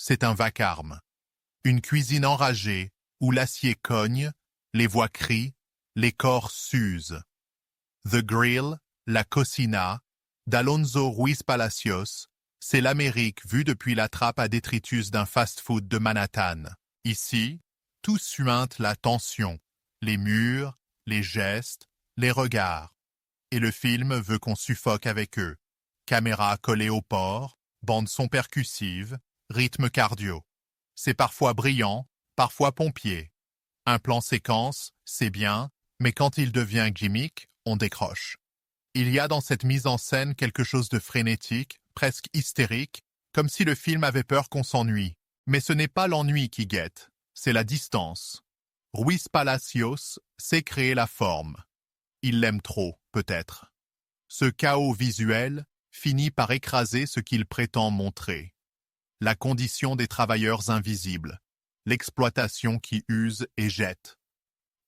c'est un vacarme. Une cuisine enragée, où l'acier cogne, les voix crient, les corps s'usent. The Grill, la cocina, d'Alonso Ruiz Palacios, c'est l'Amérique vue depuis la trappe à détritus d'un fast-food de Manhattan. Ici, tout suinte la tension, les murs, les gestes, les regards. Et le film veut qu'on suffoque avec eux. Caméra collée au port, bande-son percussive, rythme cardio. C'est parfois brillant, parfois pompier. Un plan séquence, c'est bien, mais quand il devient gimmick, on décroche. Il y a dans cette mise en scène quelque chose de frénétique, presque hystérique, comme si le film avait peur qu'on s'ennuie. Mais ce n'est pas l'ennui qui guette, c'est la distance. Ruiz Palacios sait créer la forme. Il l'aime trop, peut-être. Ce chaos visuel finit par écraser ce qu'il prétend montrer. La condition des travailleurs invisibles, l'exploitation qui use et jette.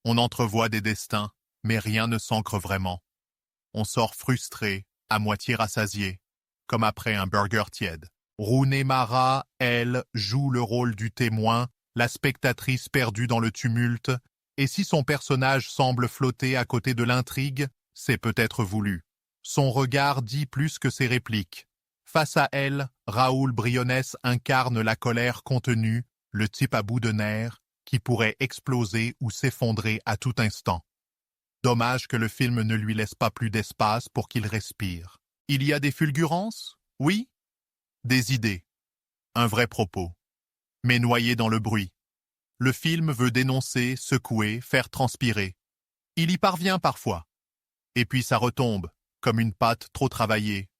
On entrevoit des destins, mais rien ne s'ancre vraiment. On sort frustré, à moitié rassasié, comme après un burger tiède. Rooney Mara, elle, joue le rôle du témoin, la spectatrice perdue dans le tumulte, et si son personnage semble flotter à côté de l'intrigue, c'est peut-être voulu. Son regard dit plus que ses répliques. Face à elle, Raúl Briones incarne la colère contenue, le type à bout de nerfs, qui pourrait exploser ou s'effondrer à tout instant. Dommage que le film ne lui laisse pas plus d'espace pour qu'il respire. Il y a des fulgurances, oui. Des idées. Un vrai propos. Mais noyé dans le bruit. Le film veut dénoncer, secouer, faire transpirer. Il y parvient parfois. Et puis ça retombe, comme une pâte trop travaillée.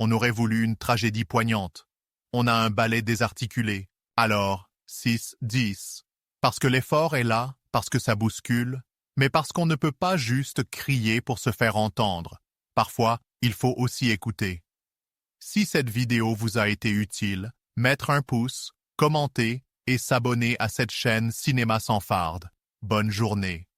On aurait voulu une tragédie poignante. On a un ballet désarticulé. Alors, 6, 10. Parce que l'effort est là, parce que ça bouscule, mais parce qu'on ne peut pas juste crier pour se faire entendre. Parfois, il faut aussi écouter. Si cette vidéo vous a été utile, mettre un pouce, commenter et s'abonner à cette chaîne Cinéma sans farde. Bonne journée.